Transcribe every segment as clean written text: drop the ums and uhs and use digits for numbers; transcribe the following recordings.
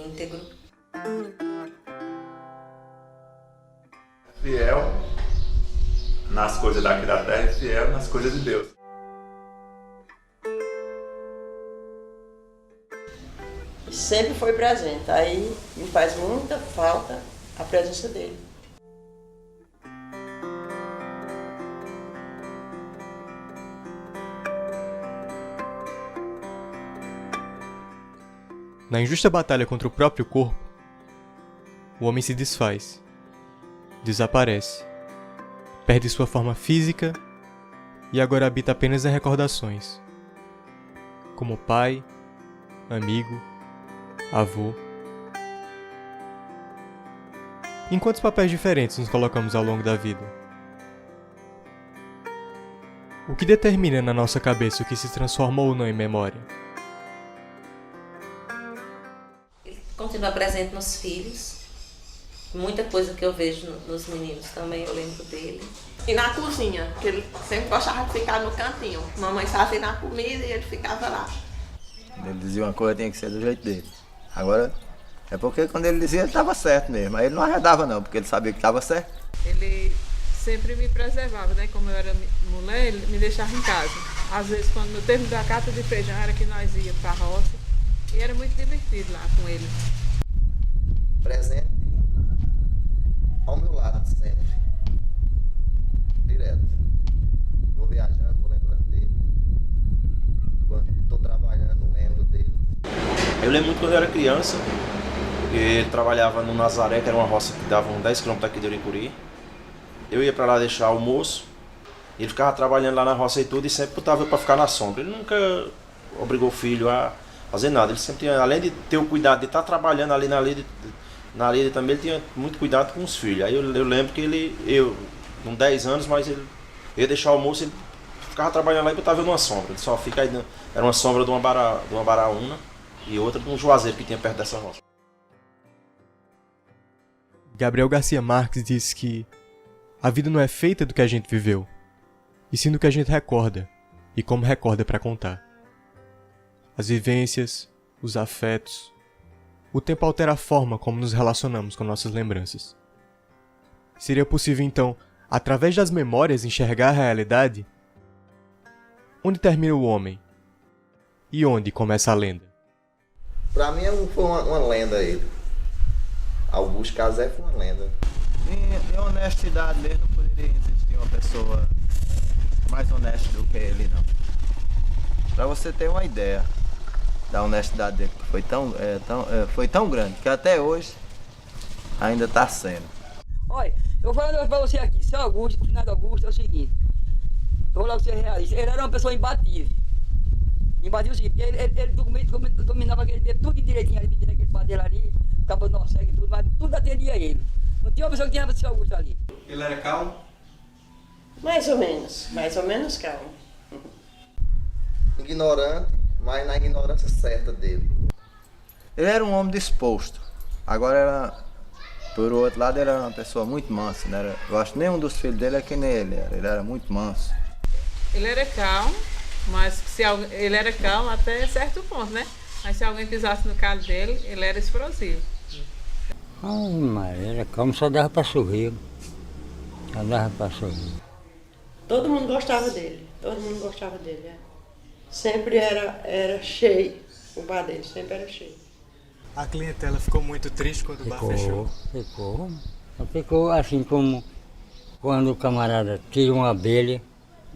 íntegro. Fiel nas coisas daqui da terra e fiel nas coisas de Deus. Sempre foi presente, aí me faz muita falta a presença dele. Na injusta batalha contra o próprio corpo, o homem se desfaz, desaparece, perde sua forma física e agora habita apenas em recordações, como pai, amigo, avô. Em quantos papéis diferentes nos colocamos ao longo da vida? O que determina na nossa cabeça o que se transforma ou não em memória? Ele continua presente nos filhos. Muita coisa que eu vejo nos meninos também eu lembro dele. E na cozinha, que ele sempre gostava de ficar no cantinho. Mamãe fazia na comida e ele ficava lá. Ele dizia uma coisa, tinha que ser do jeito dele. Agora, é porque quando ele dizia, ele estava certo mesmo. Aí ele não arredava não, porque ele sabia que estava certo. Ele sempre me preservava, né? Como eu era mulher, ele me deixava em casa. Às vezes, quando no tempo da cata de feijão, era que nós íamos para a roça. E era muito divertido lá com ele. Presente ao meu lado sempre. Direto. Vou viajando, vou lembrando dele. Quando estou trabalhando, lembro dele. Eu lembro muito quando eu era criança, ele trabalhava no Nazaré, que era uma roça que dava uns 10 km daqui de Uricuri. Eu ia para lá deixar almoço, ele ficava trabalhando lá na roça e tudo, e sempre botava para ficar na sombra. Ele nunca obrigou o filho a fazer nada, ele sempre tinha, além de ter o cuidado de estar trabalhando ali na lida também, ele tinha muito cuidado com os filhos. Aí eu lembro que eu com 10 anos, mas ele ia deixar o almoço, ele ficava trabalhando lá e botava numa sombra. Ele só fica aí, era uma sombra de uma baraúna e outra de um juazeiro que tinha perto dessa roça. Gabriel Garcia Marques diz que a vida não é feita do que a gente viveu, e sim do que a gente recorda, e como recorda para contar. As vivências, os afetos, o tempo altera a forma como nos relacionamos com nossas lembranças. Seria possível então, através das memórias, enxergar a realidade? Onde termina o homem? E onde começa a lenda? Pra mim foi uma lenda ele. Augusto Casé foi uma lenda. Em honestidade mesmo, não poderia existir uma pessoa mais honesta do que ele, não. Pra você ter uma ideia da honestidade dele, que foi tão grande, que até hoje ainda está sendo. Olha, eu vou falar pra você aqui, seu Augusto, o finado Augusto é o seguinte, eu vou logo ser realista, ele era uma pessoa imbatível. Imbatível é o seguinte, ele dominava aquele tempo, tudo direitinho ali, pedindo aquele padelo ali, acabou no cego e tudo, mas tudo atendia ele. Não tinha uma pessoa que tinha o seu Augusto ali. Ele era calmo? Mais ou menos calmo. Ignorante, mas na ignorância certa dele. Ele era um homem disposto. Agora, por outro lado, ele era uma pessoa muito mansa. Né? Eu acho que nenhum dos filhos dele é que nem ele era. Ele era muito manso. Ele era calmo, mas ele era calmo até certo ponto, né? Mas se alguém pisasse no calo dele, ele era explosivo. Mas era calmo, só dava para sorrir. Só dava para sorrir. Todo mundo gostava dele, é. Sempre era cheio, o bar dele sempre era cheio. A clientela ficou muito triste quando o bar fechou? Ficou assim como quando o camarada tira uma abelha,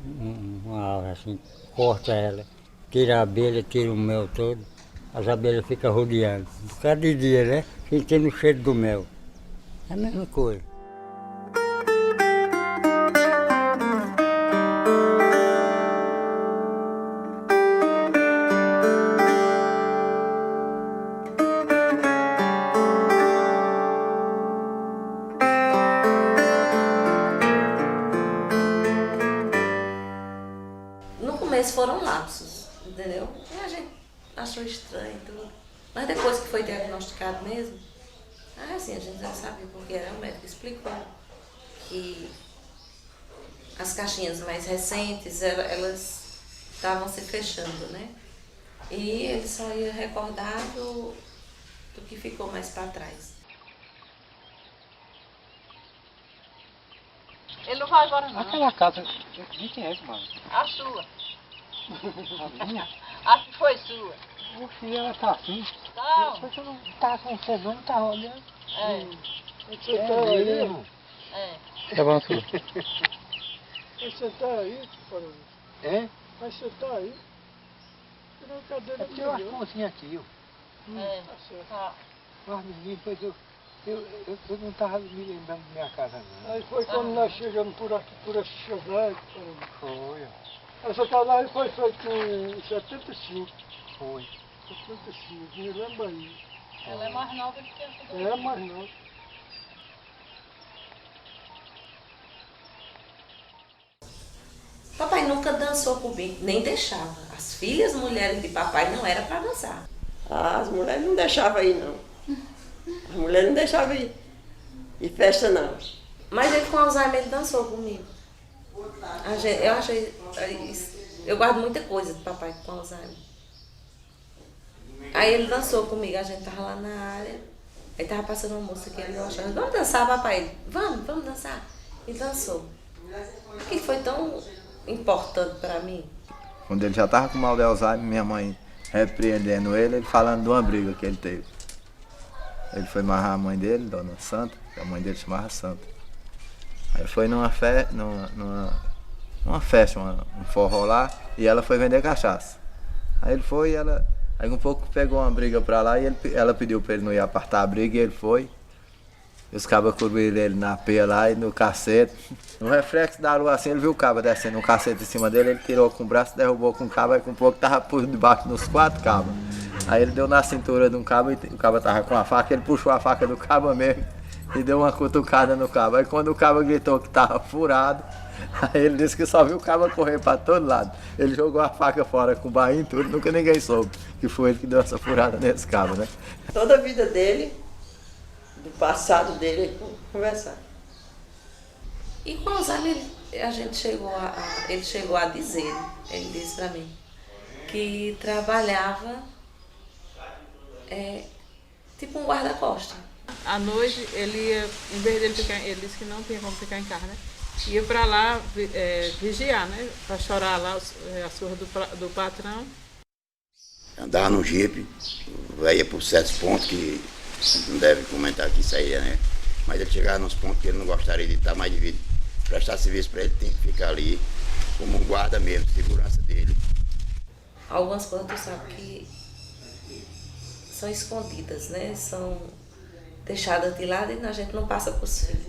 uma assim, corta ela, tira a abelha, tira o mel todo, as abelhas ficam rodeando. Cada dia, né? Sentindo o cheiro do mel. É a mesma coisa. Foram lapsos, entendeu? E a gente achou estranho e tudo. Mas depois que foi diagnosticado mesmo, assim, a gente já sabia porque era, o médico explicou que as caixinhas mais recentes, elas estavam se fechando, né? E ele só ia recordar do que ficou mais para trás. Ele não vai agora não. Aquela casa, de quem é, mano? A sua. A minha? A que foi sua. O filho, ela tá assim. Não. Depois eu não tá conhecendo, não tá olhando. É. Você tá aí? É. Tá bom, filho. Você tá aí, Coronel? É? Mas você tá aí? Tirou a cadeira Eu tenho umas pontinhas aqui, ó. É. Tá certo. Tá. Mas depois eu não tava me lembrando da minha casa, não. Aí foi quando nós chegamos por aqui, por esse chevette, Coronel. Foi, ó. Essa casa aí foi feita em 75. Foi. 75, me lembro aí. Ela é mais nova do que essa. É, mas não. Papai nunca dançou comigo, nem deixava. As filhas mulheres de papai não era para dançar. As mulheres não deixavam ir, não. As mulheres não deixavam ir. E festa, não. Mas ele com Alzheimer ele dançou comigo. Eu achei. Eu guardo muita coisa do papai com Alzheimer. Aí ele dançou comigo, a gente tava lá na área. Aí tava passando uma moça que ele achando, vamos dançar, papai? Ele, vamos dançar. E dançou. Porque foi tão importante pra mim. Quando ele já estava com mal de Alzheimer, minha mãe repreendendo ele falando de uma briga que ele teve. Ele foi amarrar a mãe dele, Dona Santa, que a mãe dele chamava Santa. Aí foi numa festa, um forró lá, e ela foi vender cachaça. Aí ele foi, aí um pouco pegou uma briga pra lá, e ela pediu pra ele não ir apartar a briga, e ele foi. E os cabas cobriram ele na peia lá e no cacete. No reflexo da lua assim, ele viu o caba descendo um cacete em cima dele, ele tirou com o braço, derrubou com o cabo, aí com um pouco tava por debaixo dos 4 cabas. Aí ele deu na cintura de um cabo, e o cabo tava com a faca, ele puxou a faca do cabo mesmo e deu uma cutucada no cabo. Aí quando o cabo gritou que tava furado, aí ele disse que só viu o cabo correr pra todo lado. Ele jogou a faca fora com o bainho e tudo, nunca ninguém soube que foi ele que deu essa furada nesse cabo, né? Toda a vida dele, do passado dele, ele conversar. E com Alzheimer ele chegou a dizer, ele disse pra mim, que trabalhava tipo um guarda-costas. À noite, ele ia, em vez dele ficar, ele disse que não tinha como ficar em casa, né? Ia pra lá vigiar, né? Pra chorar lá a surra do patrão. Andava no jipe, ia por certos pontos que não deve comentar que isso aí, né? Mas ele chegava nos pontos que ele não gostaria de estar, mas devido prestar serviço para ele, tem que ficar ali como um guarda mesmo, segurança dele. Algumas coisas tu sabe que são escondidas, né? São deixadas de lado e a gente não passa para os filhos.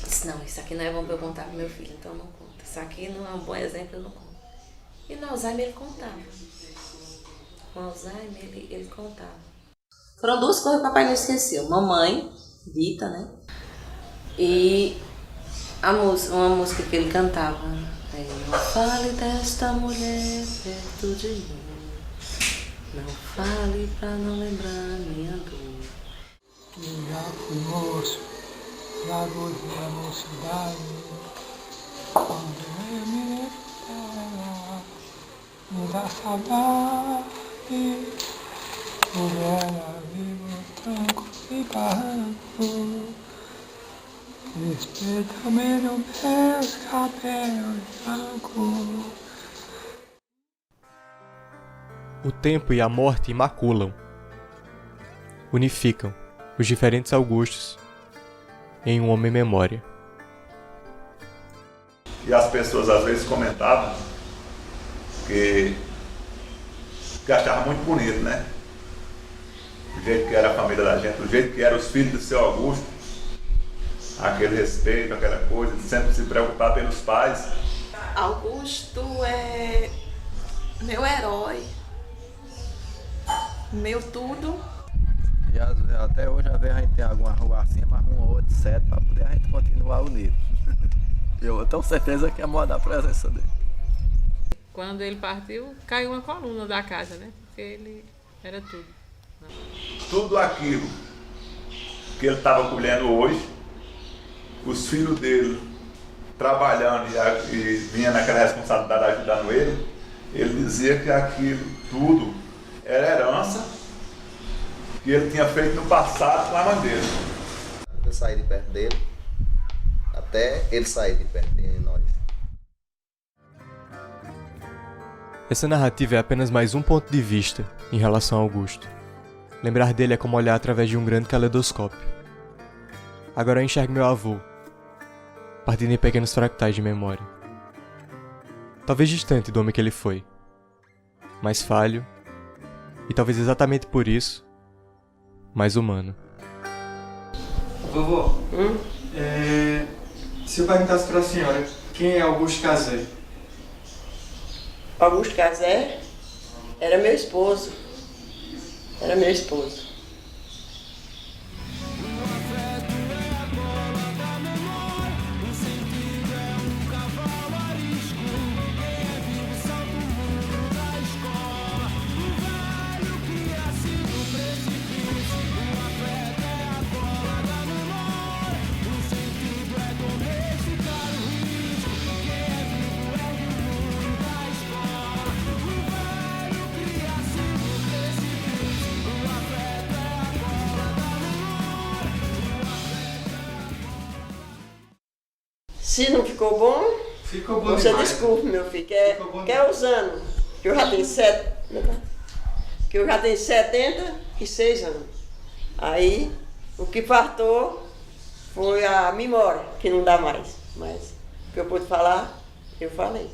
Disse, não, isso aqui não é bom para eu contar para meu filho, então eu não conto. Isso aqui não é um bom exemplo, eu não conto. E no Alzheimer ele contava. Com Alzheimer ele contava. Foram 2 coisas que o papai não esqueceu. Mamãe, Dita, né? E uma música que ele cantava. Não fale desta mulher perto de mim. Não fale pra não lembrar minha dor. Eu já fui moço, já gozei a mocidade. Quando eu me lembrar, me dá saudade. Por ela vivo tranco e barranco. Respeita-me nos meus cabelos brancos. O tempo e a morte imaculam, unificam os diferentes Augustos em um homem-memória. E as pessoas às vezes comentavam que achavam muito bonito, né? O jeito que era a família da gente, o jeito que eram os filhos do seu Augusto, aquele respeito, aquela coisa, de sempre se preocupar pelos pais. Augusto é meu herói, meu tudo. E até hoje, às vezes, a gente tem alguma rua assim, mas um ou outro certo para poder a gente continuar unido. Eu tenho certeza que é maior da presença dele. Quando ele partiu, caiu uma coluna da casa, né? Porque ele era tudo. Tudo aquilo que ele estava colhendo hoje, os filhos dele trabalhando e vinha naquela responsabilidade ajudando ele dizia que aquilo tudo era herança que ele tinha feito no passado com a mãe dele. Eu saí de perto dele, até ele sair de perto de nós. Essa narrativa é apenas mais um ponto de vista em relação a Augusto. Lembrar dele é como olhar através de um grande caleidoscópio. Agora eu enxergo meu avô, partindo em pequenos fractais de memória. Talvez distante do homem que ele foi, mais falho, e talvez exatamente por isso, mais humano. Vovó, se eu perguntasse para a senhora quem é Augusto Cazé? Augusto Cazé era meu esposo. Era meu esposo. Se não ficou bom, você demais. desculpe, meu filho, que é os anos. Que eu já tenho 76 anos. Aí, o que faltou foi a memória, que não dá mais. Mas o que eu pude falar, eu falei.